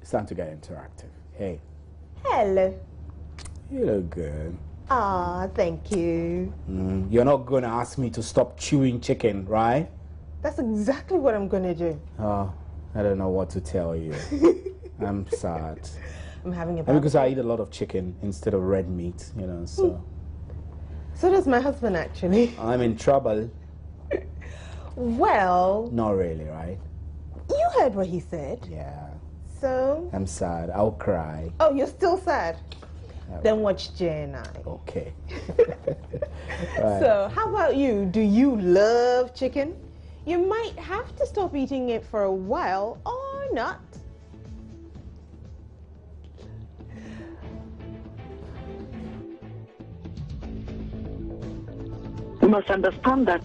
It's time to get interactive. Hey. Hello. You look good. Ah, thank you. You're not going to ask me to stop chewing chicken, right? That's exactly what I'm going to do. Oh, I don't know what to tell you. I'm sad. I'm having a And because I eat a lot of chicken instead of red meat, you know, so. So does my husband, actually. I'm in trouble. Well. Not really, right? You heard what he said. Yeah. So? I'm sad. I'll cry. Oh, you're still sad? Then watch Jay and I. Okay. Right. So, how about you? Do you love chicken? You might have to stop eating it for a while or not. You must understand that.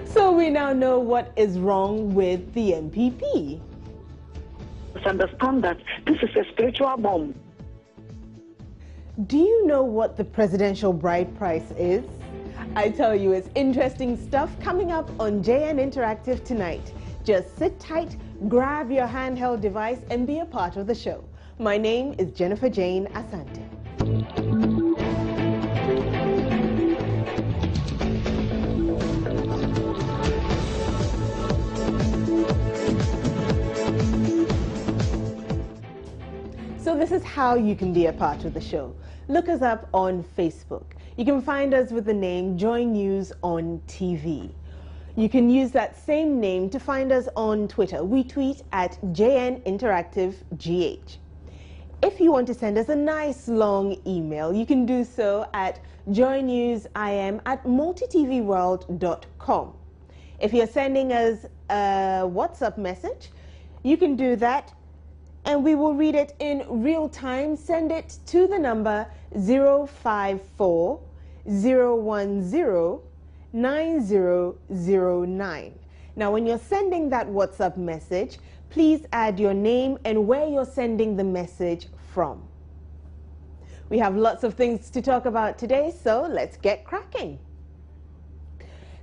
So we now know what is wrong with the MPP. You must understand that this is a spiritual bomb. Do you know what the presidential bride price is? I tell you, it's interesting stuff coming up on JN Interactive tonight. Just sit tight, grab your handheld device, and be a part of the show. My name is Jennifer Jane Asante. So this is how you can be a part of the show. Look us up on Facebook. You can find us with the name Joy News on TV. You can use that same name to find us on Twitter. We tweet at JN Interactive GH. If you want to send us a nice long email, you can do so at joynewsim@multitvworld.com. If you're sending us a WhatsApp message, you can do that and we will read it in real time. Send it to the number 054-010-9009. Now, when you're sending that WhatsApp message, please add your name and where you're sending the message from. We have lots of things to talk about today, so let's get cracking.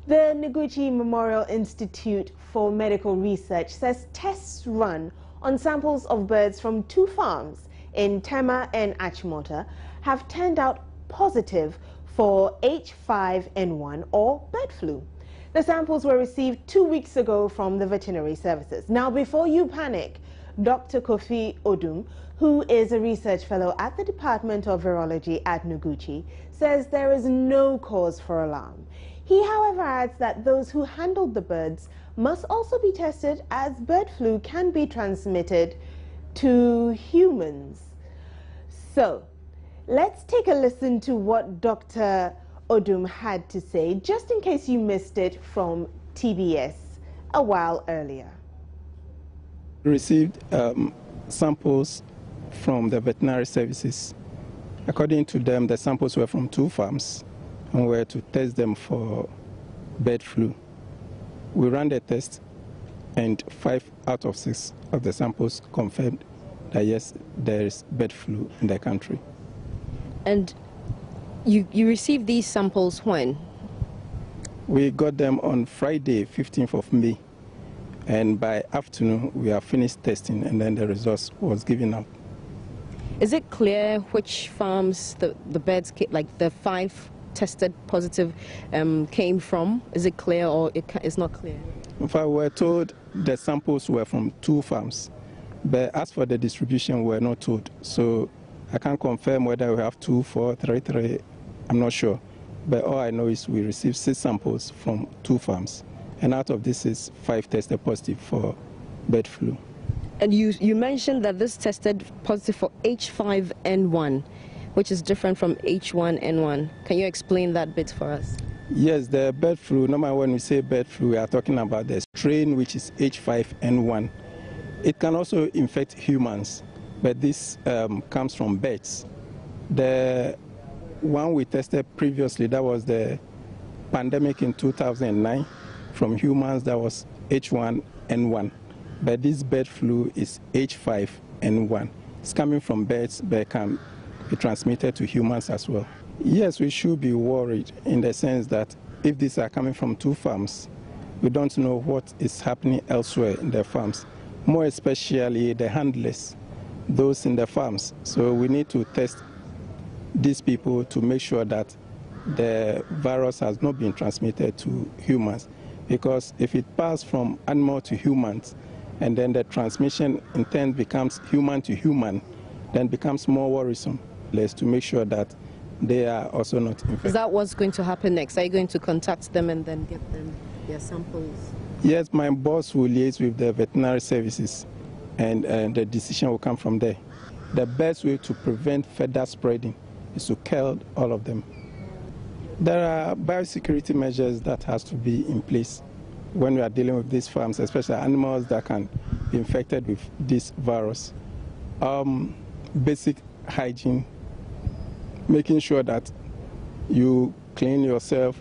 The Nogouchi Memorial Institute for Medical Research says tests run on samples of birds from 2 farms in Tema and Achimota have turned out positive for H5N1 or bird flu. The samples were received 2 weeks ago from the veterinary services. Now, before you panic, Dr. Kofi Odum, who is a research fellow at the Department of Virology at Nogouchi, says there is no cause for alarm. He, however, adds that those who handled the birds must also be tested, as bird flu can be transmitted to humans. So, let's take a listen to what Dr. Odum had to say, just in case you missed it from TBS a while earlier. We received samples from the veterinary services. According to them, the samples were from 2 farms and were to test them for bird flu. We ran the test and 5 out of 6 of the samples confirmed that yes, there is bird flu in the country. And you received these samples when? We got them on Friday, 15th of May. And by afternoon, we have finished testing, and then the results was given out. Is it clear which farms the birds, like the 5 tested positive, came from? Is it clear or it's not clear? In fact, we were told the samples were from 2 farms, but as for the distribution, we were not told. So I can't confirm whether we have 2, 4, 3, 3. I'm not sure. But all I know is we received 6 samples from 2 farms. And out of this is 5 tested positive for bird flu. And you mentioned that this tested positive for H5N1, which is different from H1N1. Can you explain that bit for us? Yes, the bird flu, normally when we say bird flu, we are talking about the strain which is H5N1. It can also infect humans, but this comes from birds. The one we tested previously, that was the pandemic in 2009. From humans, that was H1N1. But this bird flu is H5N1. It's coming from birds, but can be transmitted to humans as well. Yes, we should be worried in the sense that if these are coming from 2 farms, we don't know what is happening elsewhere in the farms, more especially the handlers, those in the farms. So we need to test these people to make sure that the virus has not been transmitted to humans. Because if it passes from animal to humans, and then the transmission in turn becomes human to human, then becomes more worrisome. Let's to make sure that they are also not infected. Is that what's going to happen next? Are you going to contact them and then get them their samples? Yes, my boss will liaise with the veterinary services, and the decision will come from there. The best way to prevent further spreading is to kill all of them. There are biosecurity measures that has to be in place when we are dealing with these farms, especially animals that can be infected with this virus. Basic hygiene, making sure that you clean yourself,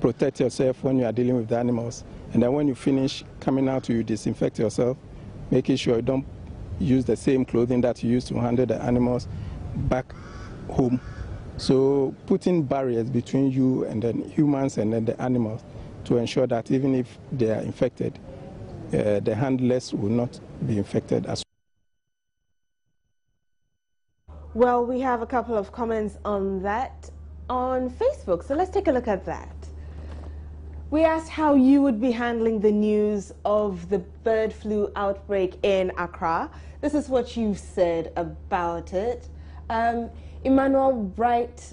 protect yourself when you are dealing with the animals, and then when you finish coming out, you disinfect yourself, making sure you don't use the same clothing that you use to handle the animals back home. So putting barriers between you and the humans and then the animals to ensure that even if they are infected, the handlers will not be infected as well. We have a couple of comments on that on Facebook, so let's take a look at that. We asked how you would be handling the news of the bird flu outbreak in Accra. This is what you've said about it. Emmanuel Bright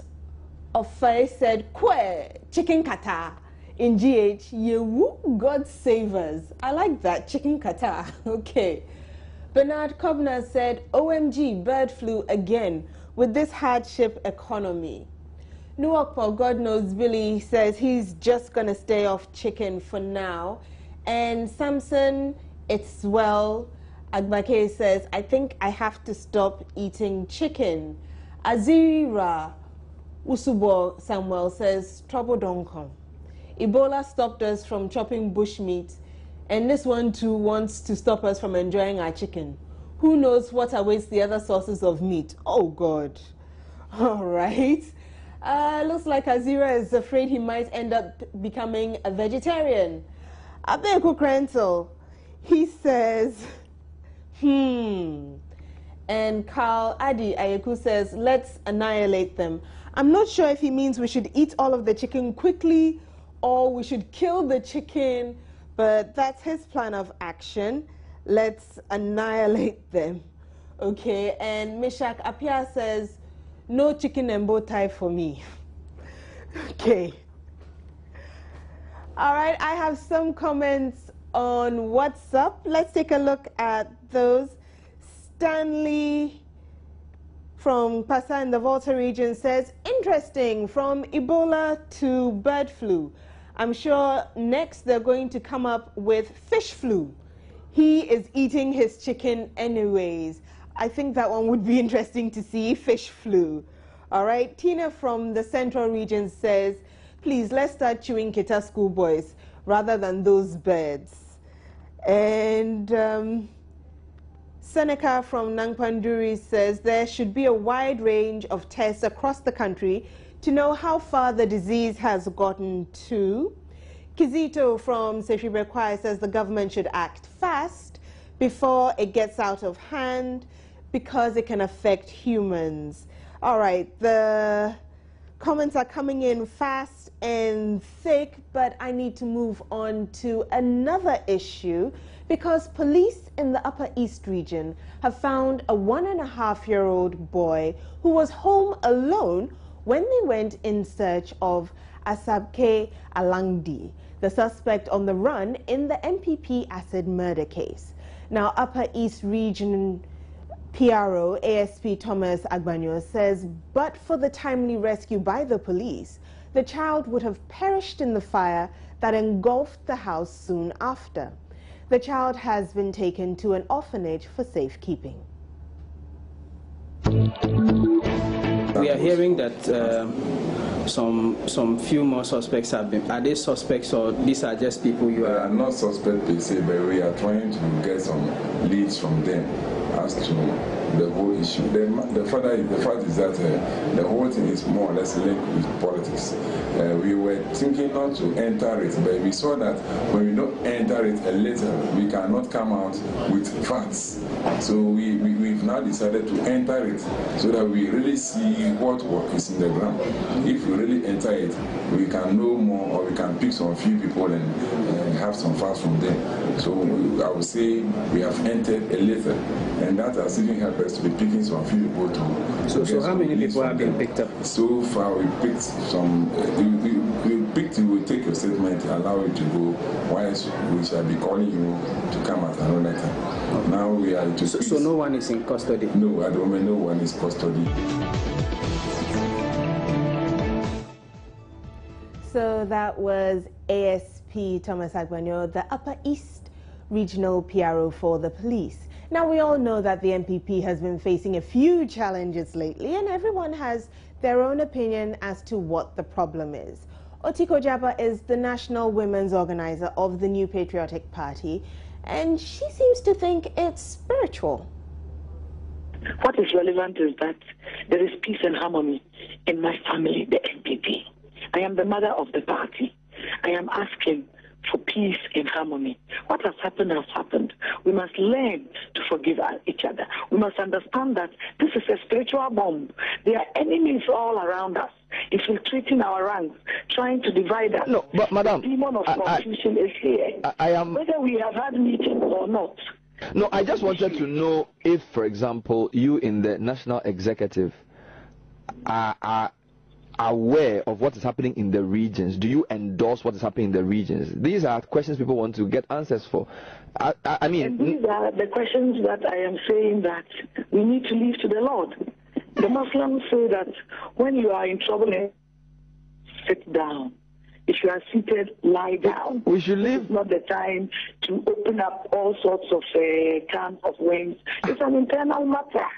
of Faye said, "Kwe, chicken kata in GH, yewu, God save us." I like that, chicken kata. Okay. Bernard Kobner said, "OMG, bird flu again with this hardship economy." Nuokpo, God knows Billy, says he's just going to stay off chicken for now. And Samson, it's well. Agbake says, "I think I have to stop eating chicken." Azira Usubo Samuel says, "Trouble don't come. Ebola stopped us from chopping bushmeat, and this one too wants to stop us from enjoying our chicken. Who knows what awaits the other sources of meat? Oh God." All right. Looks like Azira is afraid he might end up becoming a vegetarian. Abeku Krentel, he says, And Carl Adi Ayeku says, "Let's annihilate them." I'm not sure if he means we should eat all of the chicken quickly or we should kill the chicken, but that's his plan of action. Let's annihilate them. Okay, and Meshach Apia says, "No chicken and bow tie for me." Okay. All right, I have some comments on WhatsApp. Let's take a look at those. Stanley from Pasa in the Volta region says, "Interesting, from Ebola to bird flu. I'm sure next they're going to come up with fish flu. He is eating his chicken anyways." I think that one would be interesting to see, fish flu. All right, Tina from the Central region says, "Please, let's start chewing Kita schoolboys rather than those birds." And Seneca from Nangpanduri says, "There should be a wide range of tests across the country to know how far the disease has gotten to." Kizito from Sefribekwai says the government should act fast before it gets out of hand because it can affect humans. All right, the comments are coming in fast and thick, but I need to move on to another issue because police in the Upper East region have found a 1.5-year-old boy who was home alone when they went in search of Asabke Alangdi, the suspect on the run in the MPP acid murder case. Now, Upper East Region PRO ASP Thomas Agbanyo says, but for the timely rescue by the police, the child would have perished in the fire that engulfed the house soon after. The child has been taken to an orphanage for safekeeping. We are hearing that some few more suspects have been. Are they suspects or these are just people you are? They are not suspects per se, but we are trying to get some leads from them as to the whole issue. The fact is that the whole thing is more or less linked with politics. We were thinking not to enter it, but we saw that when we don't enter it a little, we cannot come out with facts. So we've now decided to enter it so that we really see what work is in the ground. If we really enter it, we can know more, or we can pick some few people and have some facts from them. So I would say we have entered a little, and that has even helped us to be picking some few people to. So how many people have been picked up? So far, we picked some. You will take your statement, allow it to go. Whilst we shall be calling you to come at another time. Okay. Now we are to. So no one is in custody. No, at the moment, no one is custody. So that was ASP Thomas Agbanyo, the Upper East Regional PRO for the police. Now, we all know that the NPP has been facing a few challenges lately, and everyone has their own opinion as to what the problem is. Otiko Jaba is the national women's organizer of the New Patriotic Party, and she seems to think it's spiritual. What is relevant is that there is peace and harmony in my family, the NPP. I am the mother of the party. I am asking for peace and harmony. What has happened has happened. We must learn to forgive each other. We must understand that this is a spiritual bomb. There are enemies all around us, infiltrating our ranks, trying to divide us. No, but madam, the demon of confusion is here. I am. Whether we have had meetings or not. No, I just wanted to know if, for example, you in the national executive are aware of what is happening in the regions. Do you endorse what is happening in the regions? These are questions people want to get answers for. I mean, and these are the questions that I am saying that we need to leave to the Lord. The Muslims say that when you are in trouble, sit down. If you are seated, lie down. We should leave. It's not the time to open up all sorts of cans of worms. It's an internal matter.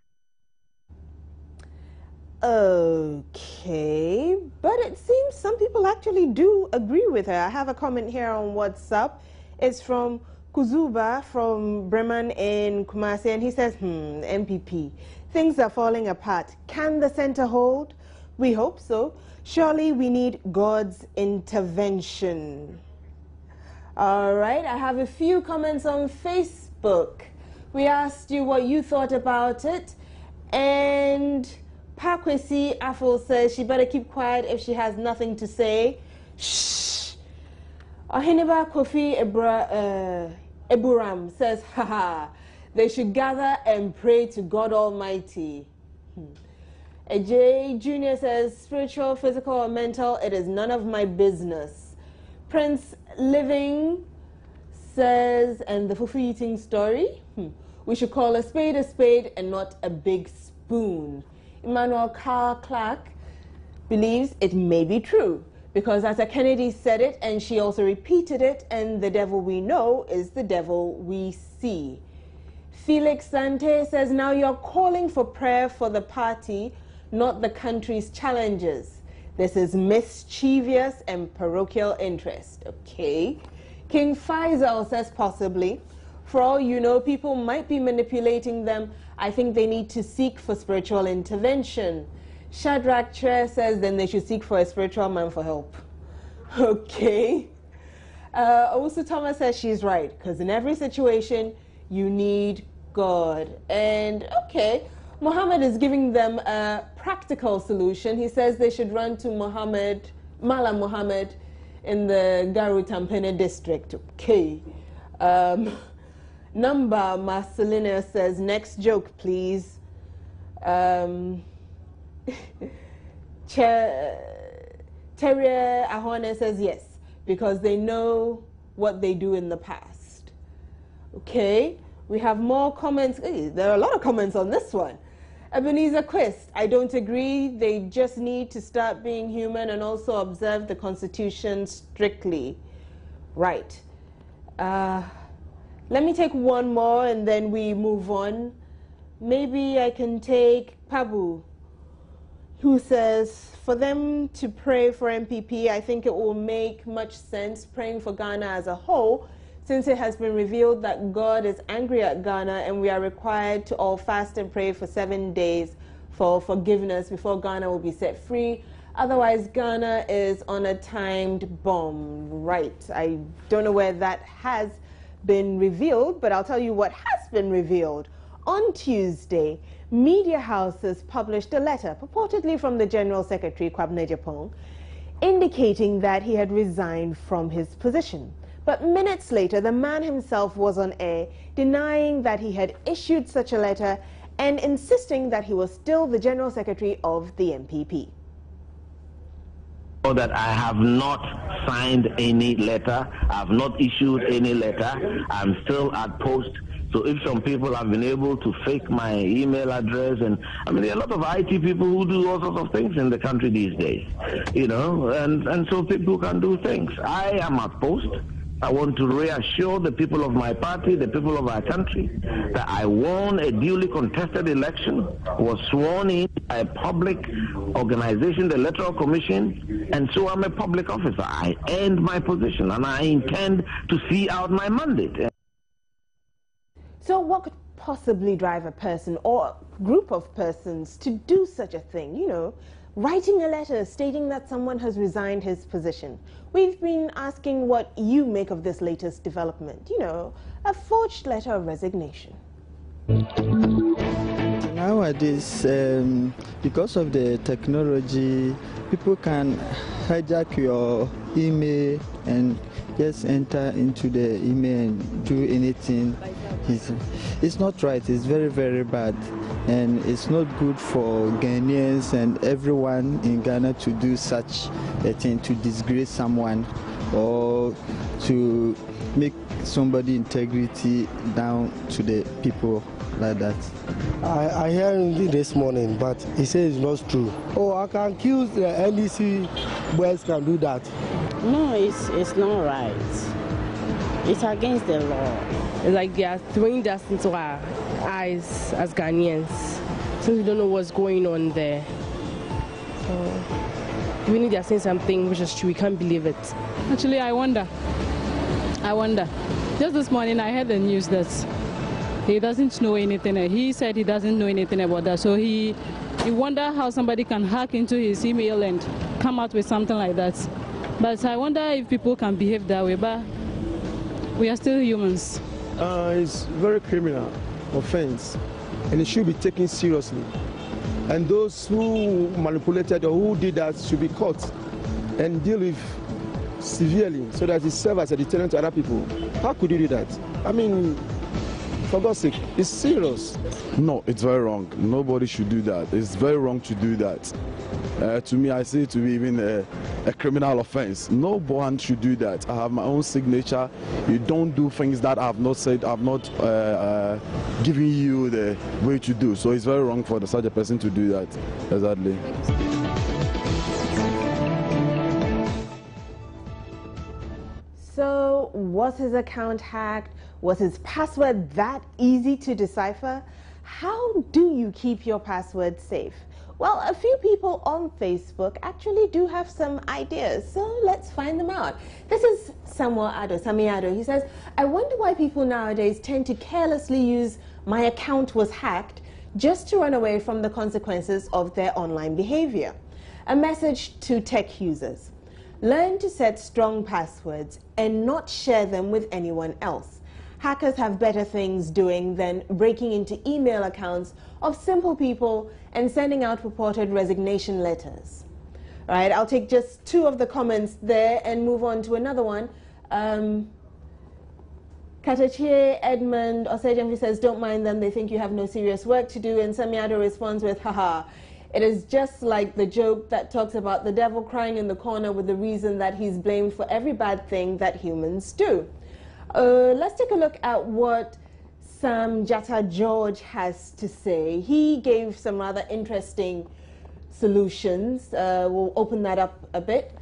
Okay, but it seems some people actually do agree with her. I have a comment here on WhatsApp. It's from Kuzuba from Bremen in Kumasi, and he says, MPP, things are falling apart. Can the center hold? We hope so. Surely we need God's intervention. All right, I have a few comments on Facebook. We asked you what you thought about it, and Pakwesi Afol says she better keep quiet if she has nothing to say. Shh. Ohiniba Kofi Eburam says, haha, they should gather and pray to God Almighty. AJ Jr. says, spiritual, physical, or mental, it is none of my business. Prince Living says, and the fufu eating story, we should call a spade and not a big spoon. Emmanuel Carl Clark believes it may be true because Asa Kennedy said it and she also repeated it, and the devil we know is the devil we see. Felix Sante says, now you're calling for prayer for the party, not the country's challenges. This is mischievous and parochial interest. Okay. King Faisal says possibly. For all you know, people might be manipulating them. I think they need to seek for spiritual intervention. Shadrach Tre says then they should seek for a spiritual man for help. Okay. Also Thomas says she's right, because in every situation you need God. And okay, Muhammad is giving them a practical solution. He says they should run to Mala Muhammad in the Garu Tampene district. Okay. Number Marcelina says, next joke, please. Terry Ahone says yes, because they know what they do in the past. Okay, we have more comments. There are a lot of comments on this one. Ebenezer Quist, I don't agree. They just need to start being human and also observe the Constitution strictly. Right. Let me take one more and then we move on. Maybe I can take Pabu, who says, for them to pray for MPP, I think it will make much sense praying for Ghana as a whole, since it has been revealed that God is angry at Ghana and we are required to all fast and pray for 7 days for forgiveness before Ghana will be set free. Otherwise, Ghana is on a timed bomb. Right. I don't know where that has been revealed, but I'll tell you what has been revealed. On Tuesday, media houses published a letter, purportedly from the General Secretary, Kwabena Japong, indicating that he had resigned from his position. But minutes later, the man himself was on air, denying that he had issued such a letter and insisting that he was still the General Secretary of the MPP. That I have not signed any letter, I have not issued any letter, I'm still at post. So if some people have been able to fake my email address, and I mean, there are a lot of IT people who do all sorts of things in the country these days, you know, and so people can do things. I am at post. I want to reassure the people of my party, the people of our country, that I won a duly contested election, was sworn in by a public organization, the Electoral Commission, and so I'm a public officer. I earned my position, and I intend to see out my mandate. So what could possibly drive a person or a group of persons to do such a thing? You know, writing a letter stating that someone has resigned his position. We've been asking what you make of this latest development. You know, a forged letter of resignation. Nowadays, because of the technology, people can hijack your email and just enter into the email and do anything. It's not right. It's very, very bad. And it's not good for Ghanaians and everyone in Ghana to do such a thing, to disgrace someone or to make somebody integrity down to the people like that. I heard him this morning, but he says it's not true. Oh, I can accuse the NDC boys can do that. No, it's not right. It's against the law. It's like they are throwing dust into our eyes as Ghanaians, since we don't know what's going on there. So we need to say something which is true. We can't believe it. Actually, I wonder. Just this morning, I heard the news that he doesn't know anything. He said he doesn't know anything about that. So he wonder how somebody can hack into his email and come out with something like that. But I wonder if people can behave that way. But we are still humans. It's very criminal offense, and it should be taken seriously. And those who manipulated or who did that should be caught and deal with severely, so that it serves as a deterrent to other people. How could you do that? I mean, for God's sake, it's serious. No, it's very wrong. Nobody should do that. It's very wrong to do that. To me, I see it to be even a criminal offense. No one should do that. I have my own signature. You don't do things that I have not said, I have not given you the way to do. So it's very wrong for such a person to do that. Exactly. So was his account hacked? Was his password that easy to decipher? How do you keep your password safe? Well, a few people on Facebook actually do have some ideas, so let's find them out. This is Sami Ado. He says, I wonder why people nowadays tend to carelessly use "my account was hacked" just to run away from the consequences of their online behavior. A message to tech users: learn to set strong passwords and not share them with anyone else. Hackers have better things doing than breaking into email accounts of simple people and sending out purported resignation letters. All right, I'll take just two of the comments there and move on to another one. Katachie Edmund Osejemfi says, don't mind them, they think you have no serious work to do. And Sami Ado responds with, haha, it is just like the joke that talks about the devil crying in the corner with the reason that he's blamed for every bad thing that humans do. Let's take a look at what Sam Jatta George has to say. He gave some rather interesting solutions. We'll open that up a bit.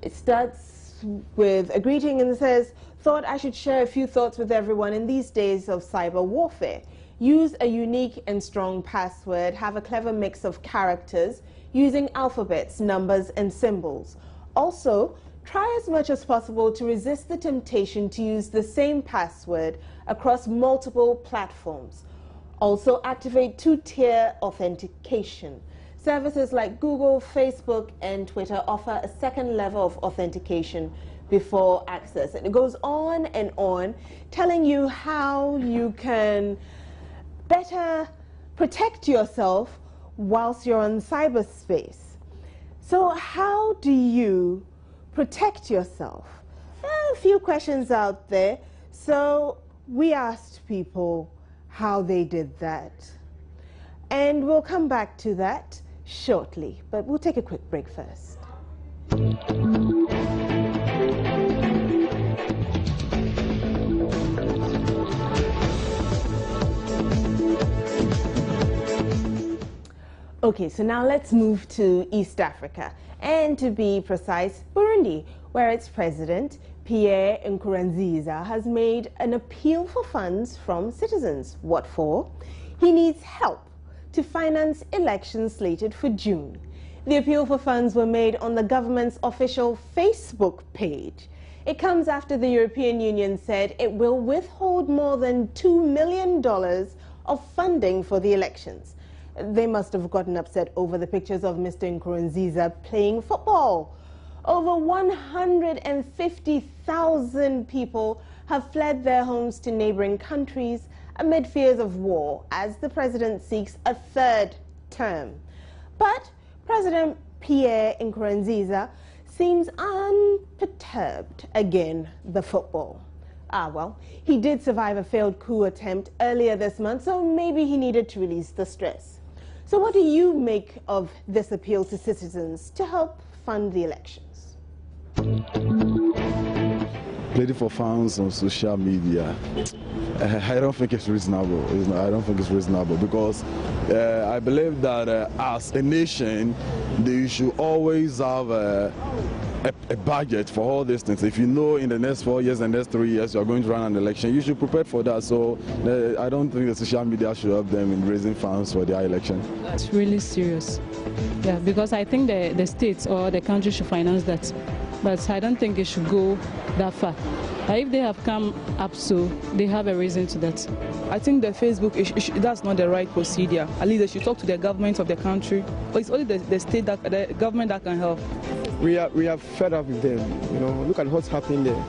It starts with a greeting and says, thought I should share a few thoughts with everyone in these days of cyber warfare. Use a unique and strong password. Have a clever mix of characters using alphabets, numbers, and symbols. Also, Try as much as possible to resist the temptation to use the same password across multiple platforms. Also, activate two-tier authentication. Services like Google, Facebook, and Twitter offer a second level of authentication before access. And it goes on and on, telling you how you can better protect yourself whilst you're on cyberspace. So how do you protect yourself? There are a few questions out there. So we asked people how they did that. And we'll come back to that shortly, but we'll take a quick break first. Okay, so now let's move to East Africa, and to be precise, Burundi, where its president, Pierre Nkurunziza, has made an appeal for funds from citizens. What for? He needs help to finance elections slated for June. The appeal for funds were made on the government's official Facebook page. It comes after the European Union said it will withhold more than $2 million of funding for the elections. They must have gotten upset over the pictures of Mr. Nkurunziza playing football. Over 150,000 people have fled their homes to neighboring countries amid fears of war as the president seeks a third term. But President Pierre Nkurunziza seems unperturbed. Again, the football. Well, he did survive a failed coup attempt earlier this month, so maybe he needed to release the stress. So what do you make of this appeal to citizens to help fund the elections? Pleading for funds on social media, I don't think it's reasonable. I don't think it's reasonable because I believe that as a nation, they should always have a budget for all these things. If you know in the next 4 years and next 3 years you are going to run an election, you should prepare for that. So I don't think the social media should help them in raising funds for their election. That's really serious. Yeah, because I think the states or the country should finance that. But I don't think it should go that far. If they have come up so, they have a reason to that. I think the Facebook, that's not the right procedure. At least they should talk to the government of the country. But it's only the state, the government that can help. We are fed up with them. You know, look at what's happening there.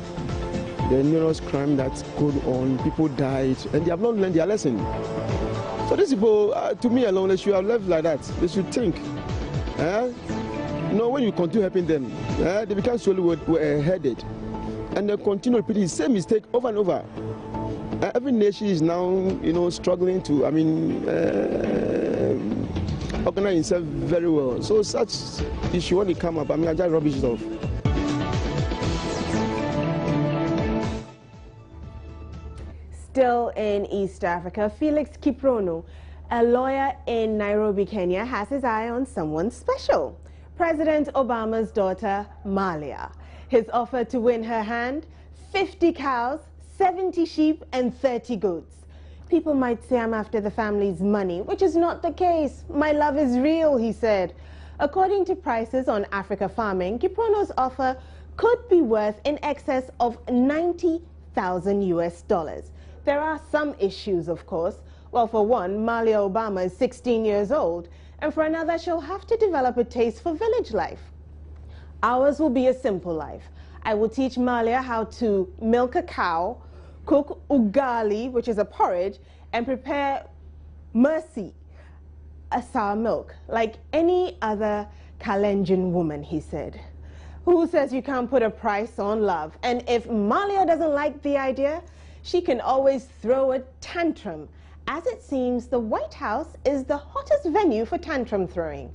The numerous crime that's going on, people died, and they have not learned their lesson. So these people, to me alone, they should have left like that. They should think. You know, when you continue helping them, they become slowly headed. And they continue repeating the same mistake over and over. Every nation is now, you know, struggling to, organize itself very well. So such issue when it come up, I just rubbish it off. Still in East Africa, Felix Kiprono, a lawyer in Nairobi, Kenya, has his eye on someone special. President Obama's daughter, Malia. His offer to win her hand, 50 cows, 70 sheep, and 30 goats. People might say I'm after the family's money, which is not the case. My love is real, he said. According to prices on Africa Farming, Kiprono's offer could be worth in excess of $90,000 US. There are some issues, of course. Well, for one, Malia Obama is 16 years old, and for another, she'll have to develop a taste for village life. Ours will be a simple life. I will teach Malia how to milk a cow, cook ugali, which is a porridge, and prepare mercy, a sour milk, like any other Kalenjin woman, he said. Who says you can't put a price on love? And if Malia doesn't like the idea, she can always throw a tantrum. As it seems, the White House is the hottest venue for tantrum throwing.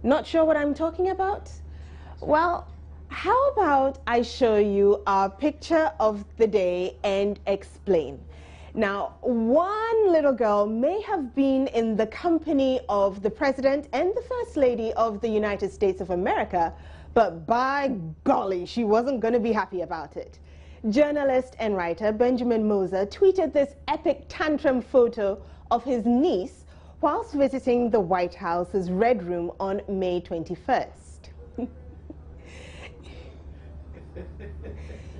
Not sure what I'm talking about? Well, how about I show you our picture of the day and explain. Now, one little girl may have been in the company of the President and the First Lady of the United States of America, but by golly, she wasn't going to be happy about it. Journalist and writer Benjamin Moser tweeted this epic tantrum photo of his niece whilst visiting the White House's Red Room on May 21st.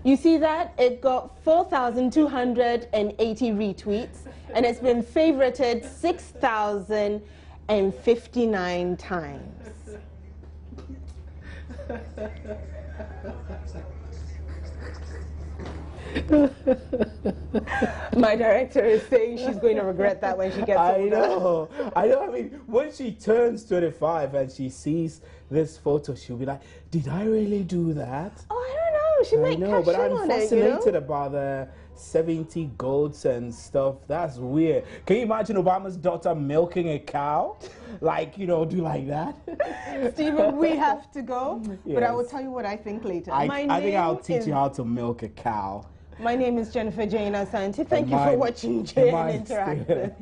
You see that? It got 4,280 retweets, and it's been favorited 6,059 times. My director is saying she's going to regret that when she gets older. I know. I mean, when she turns 25 and she sees this photo, she'll be like, "Did I really do that?" Oh, I don't know. She might cash but in I'm on fascinated it, about the 70 goats and stuff. That's weird. Can you imagine Obama's daughter milking a cow? Like, do like that? Stephen, we have to go, yes. But I will tell you what I think later. I think I'll teach you how to milk a cow. My name is Jennifer Jane Asante. Thank you for watching JN Interactive.